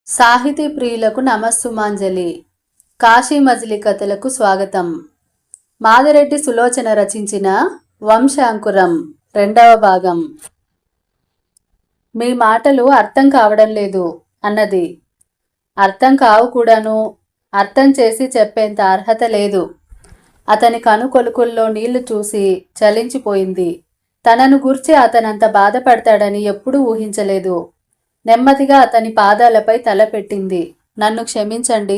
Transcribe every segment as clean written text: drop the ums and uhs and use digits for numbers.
సాహితీ ప్రియులకు నమస్సుమాంజలి. కాశీ మజిలీ కథలకు స్వాగతం. మాదిరెడ్డి సులోచన రచించిన వంశాంకురం 2వ భాగం. మీ మాటలు అర్థం కావడం లేదు అన్నది. అర్థం కావు కూడాను. అర్థం చేసి చెప్పేంత అర్హత లేదు. అతని కనుకొలుకుల్లో నీళ్లు చూసి చలించిపోయింది. తనను గూర్చి అతనంత బాధపడతాడని ఎప్పుడూ ఊహించలేదు. నెమ్మదిగా అతని పాదాలపై తల పెట్టింది. నన్ను క్షమించండి.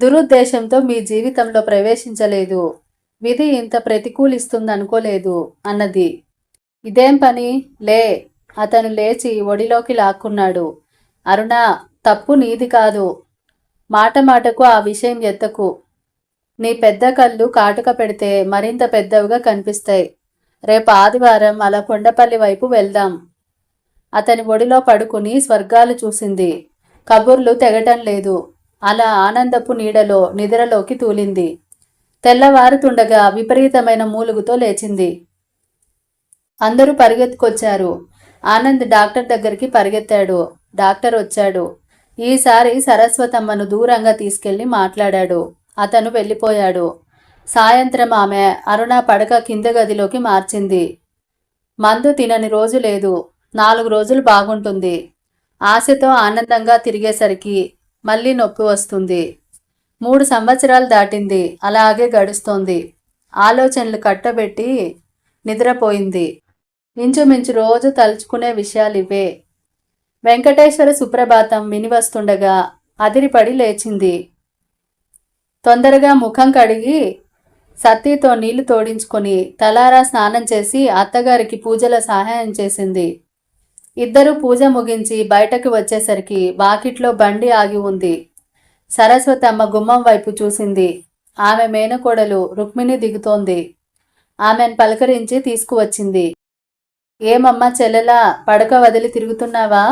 దురుద్దేశంతో మీ జీవితంలో ప్రవేశించలేదు. విధి ఇంత ప్రతికూలిస్తుందనుకోలేదు అన్నది. ఇదేం పని? లే. అతను లేచి ఒడిలోకి లాక్కున్నాడు. అరుణా, తప్పు నీది కాదు. మాట మాటకు ఆ విషయం ఎత్తకు. నీ పెద్ద కళ్ళు కాటుక పెడితే మరింత పెద్దవిగా కనిపిస్తాయి. రేపు ఆదివారం అలా కొండపల్లి వైపు వెళ్దాం. అతని ఒడిలో పడుకుని స్వర్గాలు చూసింది. కబుర్లు తెగటం లేదు. అలా ఆనందపు నీడలో నిద్రలోకి తూలింది. తెల్లవారుతుండగా విపరీతమైన మూలుగుతో లేచింది. అందరూ పరిగెత్తుకొచ్చారు. ఆనంద్ డాక్టర్ దగ్గరికి పరిగెత్తాడు. డాక్టర్ వచ్చాడు. ఈసారి సరస్వతమ్మను దూరంగా తీసుకెళ్లి మాట్లాడాడు. అతను వెళ్ళిపోయాడు. సాయంత్రం ఆమె అరుణ పడక కింద గదిలోకి మార్చింది. మందు తినని రోజు లేదు. 4 రోజులు బాగుంటుంది. ఆశతో ఆనందంగా తిరిగేసరికి మళ్ళీ నొప్పి వస్తుంది. 3 సంవత్సరాలు దాటింది. అలాగే గడుస్తోంది. ఆలోచనలు కట్టబెట్టి నిద్రపోయింది. ఇంచుమించు రోజు తలుచుకునే విషయాలివే. వెంకటేశ్వర సుప్రభాతం వినివస్తుండగా అదిరిపడి లేచింది. తొందరగా ముఖం కడిగి సత్తితో నీళ్లు తోడించుకొని తలారా స్నానం చేసి అత్తగారికి పూజల సహాయం చేసింది. ఇద్దరూ పూజ ముగించి బయటకు వచ్చేసరికి వాకిట్లో బండి ఆగి ఉంది. సరస్వతమ్మ గుమ్మం వైపు చూసింది. ఆమె మేనకోడలు రుక్మిణి దిగుతోంది. ఆమెను పలకరించి తీసుకువచ్చింది. ఏమమ్మా చెల్లెలా, పడక వదిలి తిరుగుతున్నావా?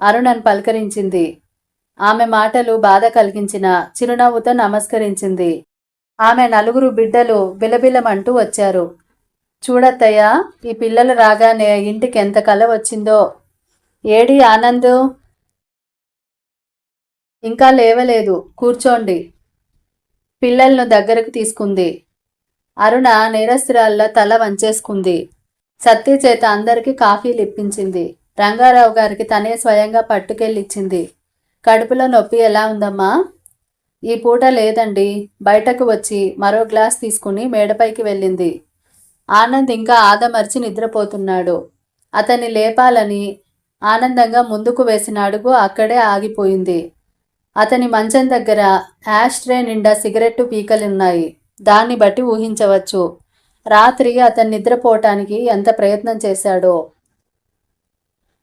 అరుణను పలకరించింది. ఆమె మాటలు బాధ కలిగించిన చిరునవ్వుతో నమస్కరించింది. ఆమె 4 బిడ్డలు బిలబిలమంటూ వచ్చారు. చూడత్తయ్యా, ఈ పిల్లలు రాగానే ఇంటికి ఎంత కల వచ్చిందో. ఏడి ఆనంద్? ఇంకా లేవలేదు. కూర్చోండి. పిల్లలను దగ్గరకు తీసుకుంది. అరుణ నేరస్తురాల్లా తల వంచేసుకుంది. సత్తి చేత అందరికీ కాఫీలు ఇప్పించింది. రంగారావు గారికి తనే స్వయంగా పట్టుకెళ్ళిచ్చింది. కడుపులో నొప్పి ఎలా ఉందమ్మా? ఈ పూట లేదండి. బయటకు వచ్చి మరో గ్లాస్ తీసుకుని మేడపైకి వెళ్ళింది. ఆనంద్ ఇంకా ఆదమర్చి నిద్రపోతున్నాడు. అతన్ని లేపాలని ఆనందంగా ముందుకు వేసిన అడుగు అక్కడే ఆగిపోయింది. అతని మంచం దగ్గర యాష్-ట్రే నిండా సిగరెట్టు పీకలున్నాయి. దాన్ని బట్టి ఊహించవచ్చు రాత్రి అతను నిద్రపోవటానికి ఎంత ప్రయత్నం చేశాడో.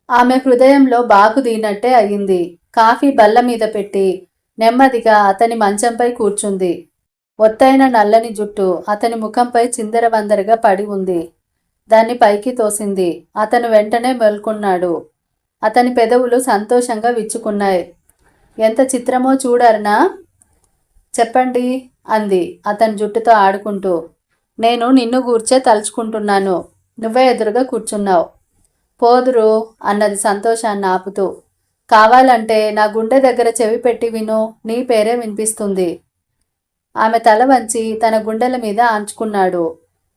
ఆమె హృదయంలో బాకు దీనట్టే అయింది. కాఫీ బల్ల మీద పెట్టి నెమ్మదిగా అతని మంచంపై కూర్చుంది. ఒత్తైన నల్లని జుట్టు అతని ముఖంపై చిందరవందరగా పడి ఉంది. దాన్ని పైకి తోసింది. అతను వెంటనే మేల్కొన్నాడు. అతని పెదవులు సంతోషంగా విచ్చుకున్నాయి. ఎంత చిత్రమో చూడరునా? చెప్పండి అంది అతని జుట్టుతో ఆడుకుంటూ. నేను నిన్ను గూర్చే తలుచుకుంటున్నాను. నువ్వే ఎదురుగా కూర్చున్నావు. పోదురు అన్నది సంతోషాన్ని ఆపుతూ. కావాలంటే నా గుండె దగ్గర చెవి పెట్టి విను. నీ పేరే వినిపిస్తుంది. ఆమె తల వంచి తన గుండెల మీద ఆంచుకున్నాడు.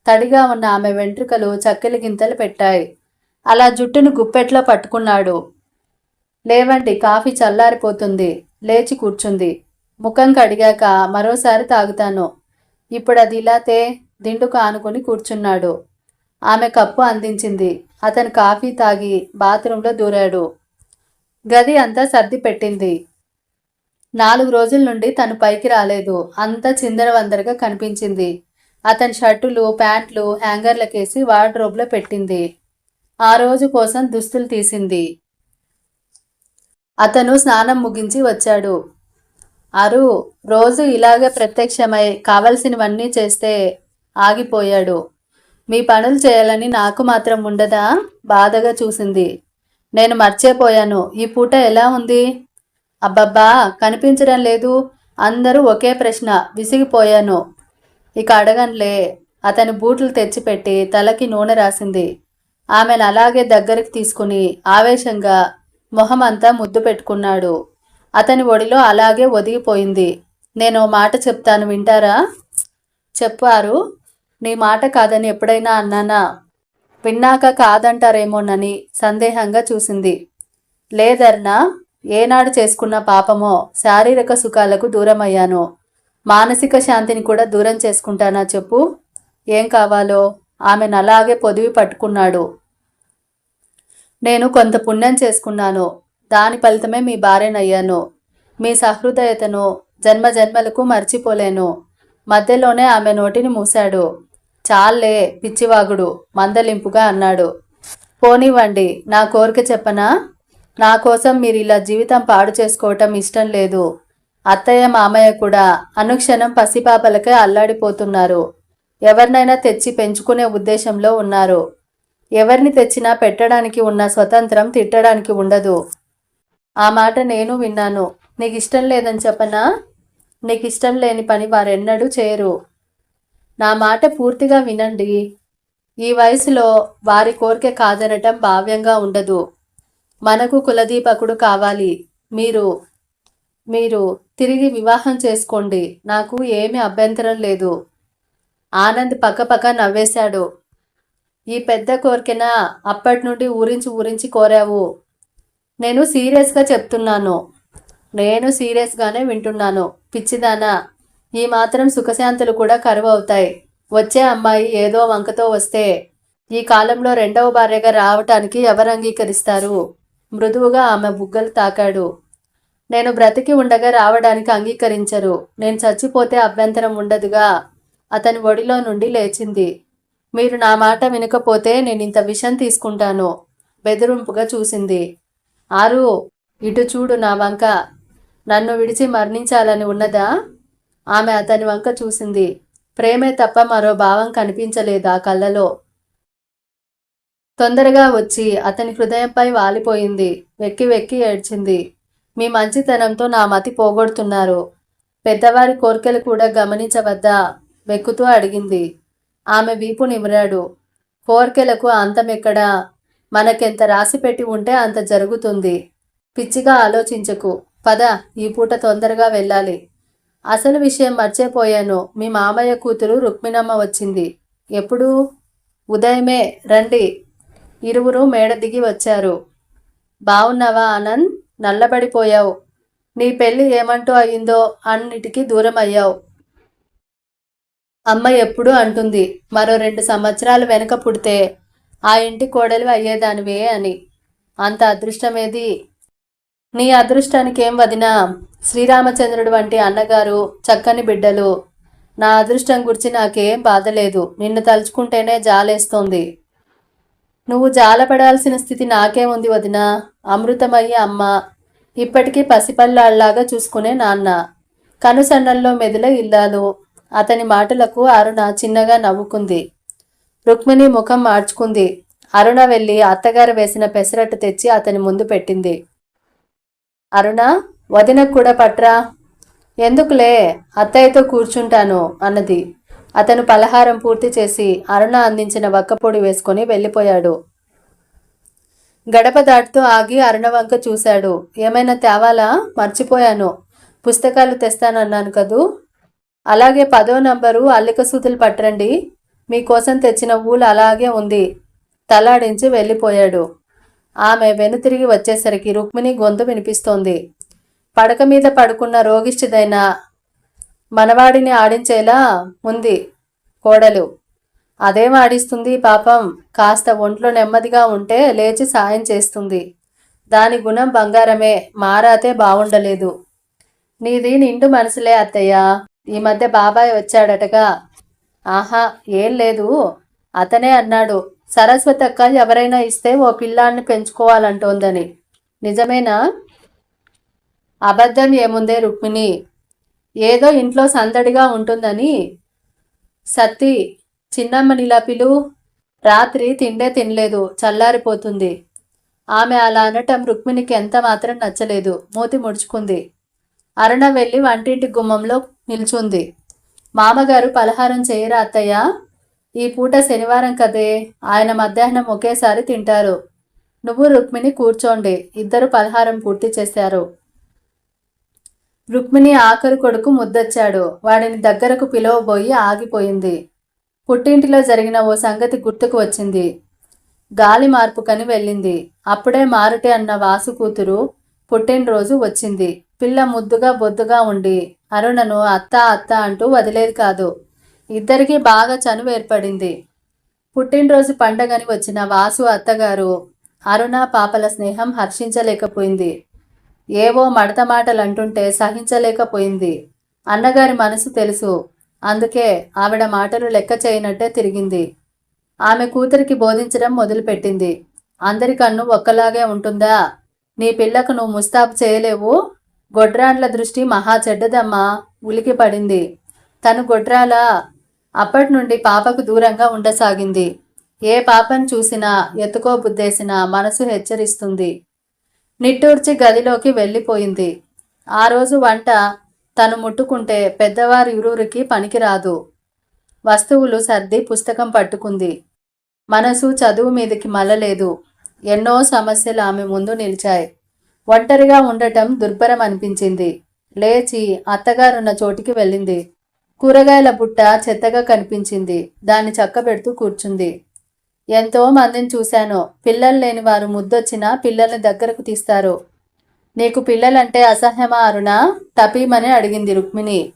తడిగా ఉన్న ఆమె వెంట్రుకలు చక్కెలి గింతలు పెట్టాయి. అలా జుట్టును గుప్పెట్లో పట్టుకున్నాడు. లేవండి, కాఫీ చల్లారిపోతుంది. లేచి కూర్చుంది. ముఖం కడిగాక మరోసారి తాగుతాను. ఇప్పుడు అది ఇలాతే దిండుకు ఆనుకుని కూర్చున్నాడు. ఆమె కప్పు అందించింది. అతను కాఫీ తాగి బాత్రూంలో దూరాడు. గది అంతా సర్ది పెట్టింది. 4 రోజుల నుండి తను పైకి రాలేదు. అంతా చిందరవందరగా కనిపించింది. అతని షర్టులు ప్యాంట్లు హ్యాంగర్లకేసి వార్డ్రోబ్లో పెట్టింది. ఆ రోజు కోసం దుస్తులు తీసింది. అతను స్నానం ముగించి వచ్చాడు. అరు రోజు ఇలాగే ప్రత్యక్షమై కావలసినవన్నీ చేస్తే ఆగిపోయాడు. మీ పనులు చేయాలని నాకు మాత్రం ఉండదా? బాధగా చూసింది. నేను మర్చిపోయాను. ఈ పూట ఎలా ఉంది? అబ్బబ్బా, కనిపించడం లేదు. అందరూ ఒకే ప్రశ్న. విసిగిపోయాను. ఇక అడగనులే. అతని బూట్లు తెచ్చిపెట్టి తలకి నూనె రాసింది. ఆమెను అలాగే దగ్గరికి తీసుకుని ఆవేశంగా మొహమంతా ముద్దు పెట్టుకున్నాడు. అతని ఒడిలో అలాగే ఒదిగిపోయింది. నేను మాట చెప్తాను, వింటారా? చెప్పారు. నీ మాట కాదని ఎప్పుడైనా అన్నానా? విన్నాక కాదంటారేమోనని సందేహంగా చూసింది. లేదర్నా, ఏనాడు చేసుకున్న పాపమో శారీరక సుఖాలకు దూరమయ్యాను. మానసిక శాంతిని కూడా దూరం చేసుకుంటానా చెప్పు? ఏం కావాలో? ఆమెను అలాగే పొదివి పట్టుకున్నాడు. నేను కొంత పుణ్యం చేసుకున్నాను. దాని ఫలితమే మీ భార్యనయ్యాను. మీ సహృదయతను జన్మజన్మలకు మర్చిపోలేను. మధ్యలోనే ఆమె నోటిని మూశాడు. చాలే పిచ్చివాగుడు, మందలింపుగా అన్నాడు. పోనివ్వండి, నా కోరిక చెప్పనా? నా కోసం మీరు ఇలా జీవితం పాడు చేసుకోవటం ఇష్టం లేదు. అత్తయ్య మామయ్య కూడా అనుక్షణం పసిపాపలకే అల్లాడిపోతున్నారు. ఎవరినైనా తెచ్చి పెంచుకునే ఉద్దేశంలో ఉన్నారు. ఎవరిని తెచ్చినా పెట్టడానికి ఉన్న స్వతంత్రం తిట్టడానికి ఉండదు. ఆ మాట నేను విన్నాను. నీకు ఇష్టం లేదని చెప్పనా? నీకు ఇష్టం లేని పని వారెన్నడూ చేయరు. నా మాట పూర్తిగా వినండి. ఈ వయసులో వారి కోరిక కాదనటం భావ్యంగా ఉండదు. మనకు కులదీపకుడు కావాలి. మీరు మీరు తిరిగి వివాహం చేసుకోండి. నాకు ఏమీ అభ్యంతరం లేదు. ఆనంద్ పక్కపక్క నవ్వేశాడు. ఈ పెద్ద కోరికనా అప్పటి నుండి ఊరించి ఊరించి కోరావు? నేను సీరియస్గా చెప్తున్నాను. నేను సీరియస్గానే వింటున్నాను. పిచ్చిదానా, ఈ మాత్రం సుఖశాంతులు కూడా కరువు అవుతాయి. వచ్చే అమ్మాయి ఏదో వంకతో వస్తే ఈ కాలంలో రెండవ భార్యగా రావటానికి ఎవరు అంగీకరిస్తారు? మృదువుగా ఆమె బుగ్గలు తాకాడు. నేను బ్రతికి ఉండగా రావడానికి అంగీకరించరు. నేను చచ్చిపోతే అభ్యంతరం ఉండదుగా. అతని ఒడిలో నుండి లేచింది. మీరు నా మాట వినకపోతే నేను ఇంత విషం తీసుకుంటాను. బెదిరింపుగా చూసింది. ఆరు, ఇటు చూడు నా వంక. నన్ను విడిచి మరణించాలని ఉన్నదా? ఆమె అతని వంక చూసింది. ప్రేమే తప్ప మరో భావం కనిపించలేదు ఆ కళ్ళలో. తొందరగా వచ్చి అతని హృదయంపై వాలిపోయింది. వెక్కి వెక్కి ఏడ్చింది. మీ మంచితనంతో నా మతి పోగొడుతున్నారు. పెద్దవారి కోరికలు కూడా గమనించవద్దా? వెక్కుతూ అడిగింది. ఆమె వీపు నిమిరాడు. కోరికలకు అంతమెక్కడా? మనకెంత రాసిపెట్టి ఉంటే అంత జరుగుతుంది. పిచ్చిగా ఆలోచించకు. పద, ఈ పూట తొందరగా వెళ్ళాలి. అసలు విషయం మర్చిపోయాను. మీ మామయ్య కూతురు రుక్మిణమ్మ వచ్చింది. ఎప్పుడు? ఉదయమే. రండి. ఇరువురు మేడ దిగి వచ్చారు. బావున్నావా ఆనంద్? నల్లబడిపోయావు. నీ పెళ్ళి ఏమంటూ అయిందో అన్నిటికీ దూరం అయ్యావు. అమ్మ ఎప్పుడూ అంటుంది, మరో 2 సంవత్సరాలు వెనక పుడితే ఆ ఇంటి కోడలు అయ్యేదానివే అని. అంత అదృష్టమేది? నీ అదృష్టానికి ఏం వదినా? శ్రీరామచంద్రుడు వంటి అన్నగారు, చక్కని బిడ్డలు. నా అదృష్టం గురించి నాకేం బాధలేదు. నిన్ను తలుచుకుంటేనే జాలేస్తోంది. నువ్వు జాలపడాల్సిన స్థితి నాకేముంది వదినా? అమృతమయ్యి అమ్మ, ఇప్పటికీ పసిపల్లాళ్లాగా చూసుకునే నాన్న, కనుసన్నల్లో మెదిలే ఇల్లాలు. అతని మాటలకు అరుణ చిన్నగా నవ్వుకుంది. రుక్మిణి ముఖం మార్చుకుంది. అరుణ వెళ్ళి అత్తగారు వేసిన పెసరట్టు తెచ్చి అతని ముందు పెట్టింది. అరుణ, వదినకు కూడా పట్రా. ఎందుకులే, అత్తయ్యతో కూర్చుంటాను అన్నది. అతను పలహారం పూర్తి చేసి అరుణ అందించిన వక్కపొడి వేసుకొని వెళ్ళిపోయాడు. గడప దాటుతూ ఆగి అరుణ వంక చూశాడు. ఏమైనా తేవాలా? మర్చిపోయాను. పుస్తకాలు తెస్తానన్నాను కదూ. అలాగే 10వ నంబరు అల్లిక సూతులు పట్టరండి. మీకోసం తెచ్చిన ఊలు అలాగే ఉంది. తలాడించి వెళ్ళిపోయాడు. ఆమె వెనుతిరిగి వచ్చేసరికి రుక్మిణి గొంతు వినిపిస్తోంది. పడక మీద పడుకున్న రోగిష్టిదైన మనవాడిని ఆడించేలా ఉంది కోడలు. అదేం ఆడిస్తుంది పాపం? కాస్త ఒంట్లో నెమ్మదిగా ఉంటే లేచి సాయం చేస్తుంది. దాని గుణం బంగారమే, మారాతే బావుండలేదు. నీది నిండు మనసులే అత్తయ్య. ఈ మధ్య బాబాయ్ వచ్చాడటగా. ఆహా, ఏం లేదు. అతనే అన్నాడు, సరస్వతక్క ఎవరైనా ఇస్తే ఓ పిల్లాన్ని పెంచుకోవాలంటోందని. నిజమేనా? అబద్ధం ఏముందే రుక్మిణి. ఏదో ఇంట్లో సందడిగా ఉంటుందని. సత్తి, చిన్నమ్మనిలా పిలు. రాత్రి తిండే తినలేదు, చల్లారిపోతుంది. ఆమె అలా అనటం రుక్మిణికి ఎంత మాత్రం నచ్చలేదు. మూతి ముడుచుకుంది. అరుణ వెళ్ళి వంటింటి గుమ్మంలో నిల్చుంది. మామగారు పలహారం చేయరా అత్తయ్య? ఈ పూట శనివారం కదే, ఆయన మధ్యాహ్నం ఒకేసారి తింటారు. నువ్వు రుక్మిణి కూర్చోండి. ఇద్దరు పలహారం పూర్తి చేశారు. రుక్మిణి ఆఖరు కొడుకు ముద్దొచ్చాడు. వాడిని దగ్గరకు పిలవబోయి ఆగిపోయింది. పుట్టింటిలో జరిగిన ఓ సంగతి గుర్తుకు వచ్చింది. గాలి మార్పుకని వెళ్ళింది. అప్పుడే మారుటే అన్న వాసు కూతురు పుట్టినరోజు వచ్చింది. పిల్ల ముద్దుగా బొద్దుగా ఉండి అరుణను అత్త అత్త అంటూ వదిలేది కాదు. ఇద్దరికీ బాగా చనువు ఏర్పడింది. పుట్టినరోజు పండగని వచ్చిన వాసు అత్తగారు అరుణ పాపల స్నేహం హర్షించలేకపోయింది. ఏవో మడత మాటలంటుంటే సహించలేకపోయింది. అన్నగారి మనసు తెలుసు. అందుకే ఆవిడ మాటలు లెక్క చేయనట్టే తిరిగింది. ఆమె కూతురికి బోధించడం మొదలుపెట్టింది. అందరి కన్ను ఒక్కలాగే ఉంటుందా? నీ పిల్లకు నువ్వు ముస్తాబు చేయలేవు. గొడ్రాండ్ల దృష్టి మహా చెడ్డదమ్మా. ఉలికి పడింది. తను గొడ్రాలా? అప్పటి నుండి పాపకు దూరంగా ఉండసాగింది. ఏ పాపను చూసినా ఎత్తుకోబుద్దేసినా మనసు హెచ్చరిస్తుంది. నిట్టూర్చి గదిలోకి వెళ్ళిపోయింది. ఆ రోజు వంట తను ముట్టుకుంటే పెద్దవారి ఇరువురికి పనికిరాదు. వస్తువులు సర్ది పుస్తకం పట్టుకుంది. మనసు చదువు మీదకి మళ్ళలేదు. ఎన్నో సమస్యలు ఆమె ముందు నిలిచాయి. ఒంటరిగా ఉండటం దుర్భరం అనిపించింది. లేచి అత్తగారున్న చోటికి వెళ్ళింది. కూరగాయల బుట్ట చెత్తగా కనిపించింది. దాన్ని చక్కబెడుతూ కూర్చుంది. ఎంతో మందిని చూశాను. పిల్లలు లేని వారు ముద్దొచ్చినా పిల్లల్ని దగ్గరకు తీస్తారు. నీకు పిల్లలంటే అసహ్యమా అరుణ? టపీమని అడిగింది రుక్మిణి.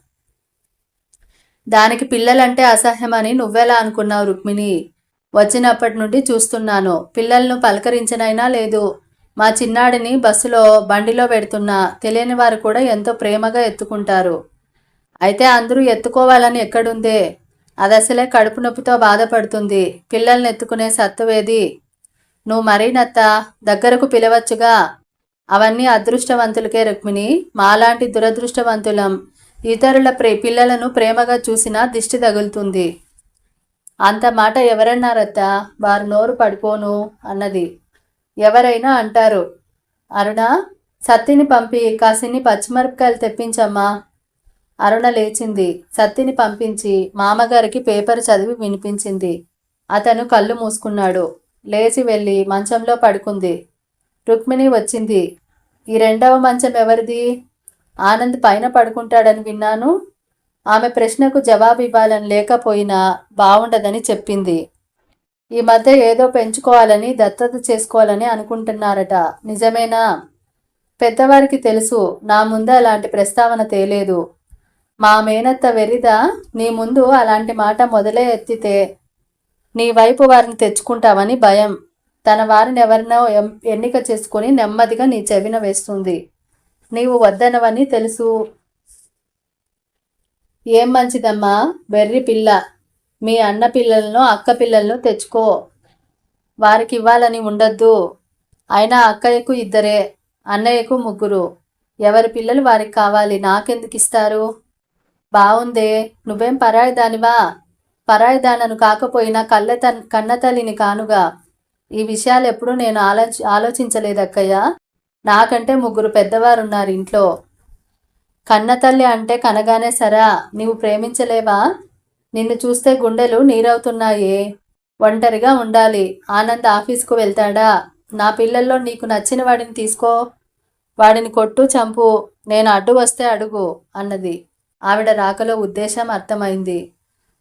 దానికి పిల్లలంటే అసహ్యమని నువ్వెలా అనుకున్నావు రుక్మిణి? వచ్చినప్పటి నుండి చూస్తున్నాను. పిల్లలను పలకరించనైనా లేదు. మా చిన్నాడిని బస్సులో బండిలో పెడుతున్నా తెలియని వారు కూడా ఎంతో ప్రేమగా ఎత్తుకుంటారు. అయితే అందరూ ఎత్తుకోవాలని ఎక్కడుందే? అదసలే కడుపు నొప్పితో బాధపడుతుంది. పిల్లల్ని ఎత్తుకునే సత్తువేది? నువ్వు మరీనత్త దగ్గరకు పిలవచ్చుగా. అవన్నీ అదృష్టవంతులకే రుక్మిణి. మాలాంటి దురదృష్టవంతులం ఇతరుల పిల్లలను ప్రేమగా చూసినా దిష్టి తగులుతుంది. అంత మాట ఎవరన్నారత్తా? వారు నోరు పడిపోను అన్నది. ఎవరైనా అంటారు. అరుణ, సత్తిని పంపి కాసిన్ని పచ్చిమిరపకాయలు తెప్పించమ్మా. అరుణ లేచింది. సత్తిని పంపించి మామగారికి పేపర్ చదివి వినిపించింది. అతను కళ్ళు మూసుకున్నాడు. లేచి వెళ్ళి మంచంలో పడుకుంది. రుక్మిణి వచ్చింది. ఈ రెండవ మంచం ఎవరిది? ఆనంద్ పైన పడుకుంటాడని విన్నాను. ఆమె ప్రశ్నకు జవాబు ఇవ్వాలని లేకపోయినా బావుండదని చెప్పింది. ఈ మధ్య ఏదో పెంచుకోవాలని దత్తత చేసుకోవాలని అనుకుంటున్నారట. నిజమేనా? పెద్దవారికి తెలుసు. నా ముందు అలాంటి ప్రస్తావన తేలేదు. మా మేనత్త వెరిదా? నీ ముందు అలాంటి మాట మొదలే ఎత్తితే నీ వైపు వారిని తెచ్చుకుంటావని భయం. తన వారిని ఎవరినో ఎన్నిక చేసుకుని నెమ్మదిగా నీ చెవిన వేస్తుంది. నీవు వద్దనవని తెలుసు. ఏం మంచిదమ్మా, వెర్రి పిల్ల. మీ అన్న పిల్లలను అక్క పిల్లలను తెచ్చుకో. వారికి ఇవ్వాలని ఉండద్దు. అయినా అక్కయ్యకు ఇద్దరే, అన్నయ్యకు ముగ్గురు. ఎవరి పిల్లలు వారికి కావాలి. నాకెందుకు ఇస్తారు? బావుందే. నువ్వేం పరాయిదానివా? పరాయిదానను కాకపోయినా కన్నతల్లిని కానుగా. ఈ విషయాలు ఎప్పుడూ నేను ఆలోచించలేదక్కయ్య. నాకంటే ముగ్గురు పెద్దవారున్నారు ఇంట్లో. కన్నతల్లి అంటే కనగానే సరా. నీవు ప్రేమించలేవా? నిన్ను చూస్తే గుండెలు నీరవుతున్నాయే. ఒంటరిగా ఉండాలి. ఆనంద్ ఆఫీస్కు వెళ్తాడా? నా పిల్లల్లో నీకు నచ్చిన వాడిని తీసుకో. వాడిని కొట్టు, చంపు. నేను అడ్డు వస్తే అడుగు అన్నది. ఆవిడ రాకలో ఉద్దేశం అర్థమైంది.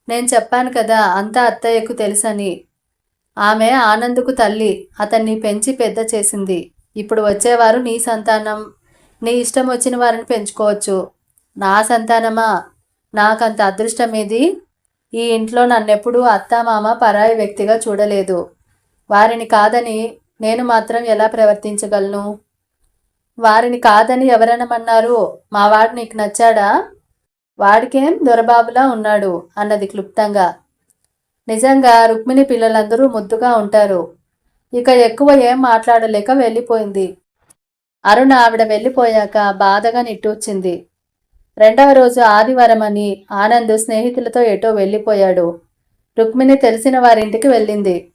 నేను చెప్పాను కదా అంతా అత్తయ్యకు తెలుసని. ఆమె ఆనందుకు తల్లి. అతన్ని పెంచి పెద్ద చేసింది. ఇప్పుడు వచ్చేవారు నీ సంతానం. నీ ఇష్టం వచ్చిన వారిని పెంచుకోవచ్చు. నా సంతానమా? నాకంత అదృష్టమేది? ఈ ఇంట్లో నన్నెప్పుడూ అత్తామామ పరాయి వ్యక్తిగా చూడలేదు. వారిని కాదని నేను మాత్రం ఎలా ప్రవర్తించగలను? వారిని కాదని ఎవరనమన్నారు? మా వాడు నీకు నచ్చాడా? వాడికేం దొరబాబులా ఉన్నాడు అన్నది క్లుప్తంగా. నిజంగా రుక్మిణి పిల్లలందరూ ముద్దుగా ఉంటారు. ఇక ఎక్కువ ఏం మాట్లాడలేక వెళ్ళిపోయింది. అరుణ ఆవిడ వెళ్ళిపోయాక బాధగా నిట్టూర్చింది. రెండవ రోజు ఆదివారం అని ఆనంద్ స్నేహితులతో ఎటో వెళ్ళిపోయాడు. రుక్మిణి తెలిసిన వారింటికి వెళ్ళింది.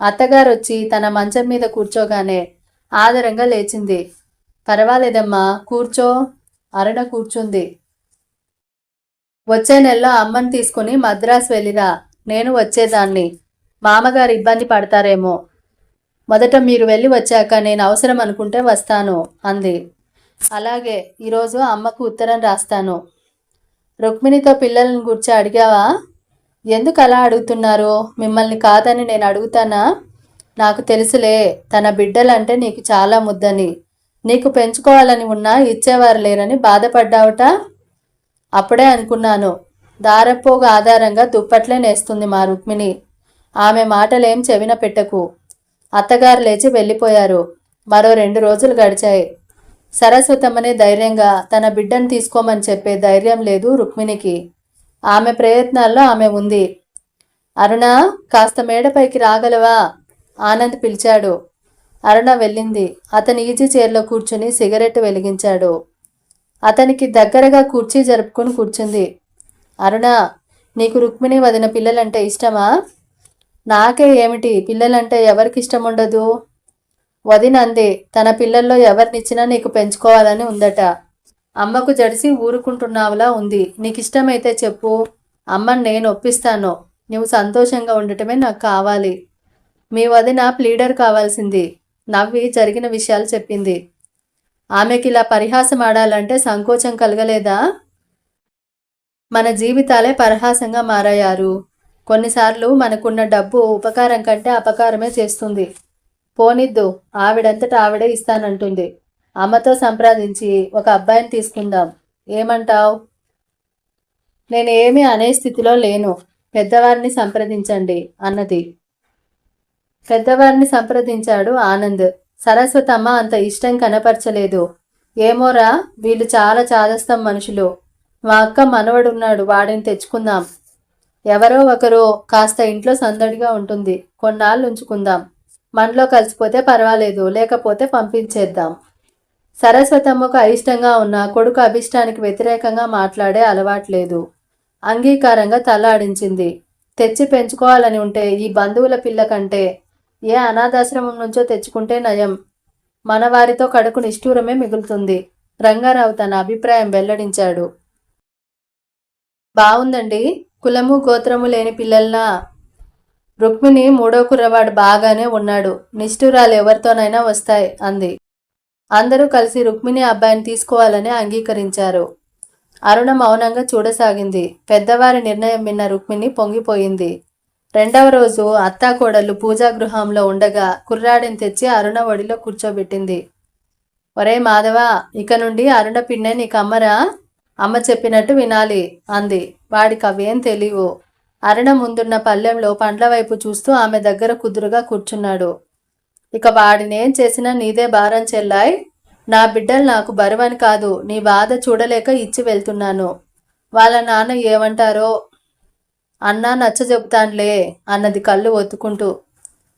అత్తగారు వచ్చి తన మంచం మీద కూర్చోగానే ఆదరంగా లేచింది. పర్వాలేదమ్మా, కూర్చో. అరుణ కూర్చుంది. వచ్చే నెలలో అమ్మని తీసుకుని మద్రాసు వెళ్ళిరా. నేను వచ్చేదాన్ని. మామగారు ఇబ్బంది పడతారేమో. మొదట మీరు వెళ్ళి వచ్చాక నేను అవసరం అనుకుంటే వస్తాను అంది. అలాగే ఈరోజు అమ్మకు ఉత్తరం రాస్తాను. రుక్మిణితో పిల్లలను గురించి అడిగావా? ఎందుకు అలా అడుగుతున్నారు? మిమ్మల్ని కాదని నేను అడుగుతానా? నాకు తెలుసులే, తన బిడ్డలంటే నీకు చాలా ముద్దని. నీకు పెంచుకోవాలని ఉన్నా ఇచ్చేవారు లేరని బాధపడ్డావుట. అప్పుడే అనుకున్నాను. దారపోగు ఆధారంగా దుప్పట్లే నేస్తుంది మా రుక్మిణి. ఆమె మాటలేం చెవిన పెట్టకు. అత్తగారు లేచి వెళ్ళిపోయారు. మరో 2 రోజులు గడిచాయి. సరస్వతమ్మనే ధైర్యంగా తన బిడ్డను తీసుకోమని చెప్పే ధైర్యం లేదు రుక్మిణికి. ఆమె ప్రయత్నాల్లో ఆమె ఉంది. అరుణ, కాస్త మేడపైకి రాగలవా? ఆనంద్ పిలిచాడు. అరుణ వెళ్ళింది. అతని ఈజీ చైర్లో కూర్చుని సిగరెట్ వెలిగించాడు. అతనికి దగ్గరగా కుర్చీ జరుపుకుని కూర్చుంది. అరుణ, నీకు రుక్మిణి వదిన పిల్లలంటే ఇష్టమా? నాకే ఏమిటి, పిల్లలంటే ఎవరికి ఇష్టం ఉండదు? వదిన అంది. తన పిల్లల్లో ఎవరినిచ్చినా నీకు పెంచుకోవాలని ఉందట. అమ్మకు జడిసి ఊరుకుంటున్నావులా ఉంది. నీకిష్టమైతే చెప్పు, అమ్మని నేను ఒప్పిస్తాను. నువ్వు సంతోషంగా ఉండటమే నాకు కావాలి. మీ వదిన ప్లీడర్ కావాల్సింది. నవ్వి జరిగిన విషయాలు చెప్పింది. ఆమెకిలా పరిహాసం ఆడాలంటే సంకోచం కలగలేదా? మన జీవితాలే పరిహాసంగా మారయ్యారు. కొన్నిసార్లు మనకున్న డబ్బు ఉపకారం కంటే అపకారమే చేస్తుంది. పోనిద్దు, ఆవిడంతటా ఆవిడే ఇస్తానంటుంది. అమ్మతో సంప్రదించి ఒక అబ్బాయిని తీసుకుందాం. ఏమంటావ్? నేనేమీ అనే స్థితిలో లేను. పెద్దవారిని సంప్రదించండి అన్నది. పెద్దవారిని సంప్రదించాడు ఆనంద్. సరస్వతమ్మ అంత ఇష్టం కనపరచలేదు. ఏమోరా, వీళ్ళు చాలా చాదస్తం మనుషులు. మా అక్క మనవడున్నాడు, వాడిని తెచ్చుకుందాం. ఎవరో ఒకరు, కాస్త ఇంట్లో సందడిగా ఉంటుంది. కొన్నాళ్ళు ఉంచుకుందాం. మనలో కలిసిపోతే పర్వాలేదు, లేకపోతే పంపించేద్దాం. సరస్వతమ్మకు అయిష్టంగా ఉన్న కొడుకు అభిష్టానికి వ్యతిరేకంగా మాట్లాడే అలవాట్లేదు. అంగీకారంగా తలాడించింది. తెచ్చి పెంచుకోవాలని ఉంటే ఈ బంధువుల పిల్ల కంటే ఏ అనాథాశ్రమం నుంచో తెచ్చుకుంటే నయం. మన వారితో కడుకు నిష్ఠూరమే మిగులుతుంది. రంగారావు తన అభిప్రాయం వెల్లడించాడు. బావుందండి. కులము గోత్రము లేని పిల్లల్నా? రుక్మిణి మూడో కుర్రవాడు బాగానే ఉన్నాడు. నిష్ఠురాలు ఎవరితోనైనా వస్తాయి అంది. అందరూ కలిసి రుక్మిణి అబ్బాయిని తీసుకోవాలని అంగీకరించారు. అరుణ మౌనంగా చూడసాగింది. పెద్దవారి నిర్ణయం విన్న రుక్మిణి పొంగిపోయింది. 2వ రోజు అత్తాకోడళ్ళు పూజాగృహంలో ఉండగా కుర్రాడిని తెచ్చి అరుణ ఒడిలో కూర్చోబెట్టింది. ఒరే మాధవ, ఇక నుండి అరుణ పిన్నే నీకమ్మరా? అమ్మ చెప్పినట్టు వినాలి అంది. వాడికి అవేం తెలియవు. అరుణ ముందున్న పల్లెంలో పండ్ల వైపు చూస్తూ ఆమె దగ్గర కుదురుగా కూర్చున్నాడు. ఇక వాడినేం చేసినా నీదే భారం చెల్లాయ్. నా బిడ్డలు నాకు బరువని కాదు, నీ బాధ చూడలేక ఇచ్చి వెళ్తున్నాను. వాళ్ళ నాన్న ఏమంటారో. అన్నా నచ్చ చెబుతాన్లే అన్నది కళ్ళు ఒత్తుకుంటూ.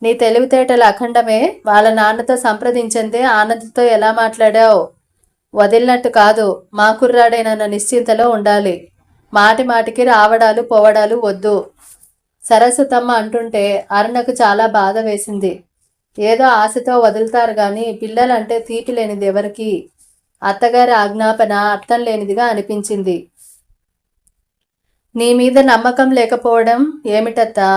నీ తెలివితేటల అఖండమే. వాళ్ళ నాన్నతో సంప్రదించందే ఆనందతో ఎలా మాట్లాడావు? వదిలినట్టు కాదు, మా కుర్రాడేనన్న నిశ్చింతలో ఉండాలి. మాటి మాటికి రావడాలు పోవడాలు వద్దు. సరస్వతమ్మ అంటుంటే అరుణకు చాలా బాధ వేసింది. ఏదో ఆశతో వదులుతారు గాని పిల్లలంటే తీపి లేనిది ఎవరికి? అత్తగారి ఆజ్ఞాపన అర్థం లేనిదిగా అనిపించింది. నీ మీద నమ్మకం లేకపోవడం ఏమిటత్తా?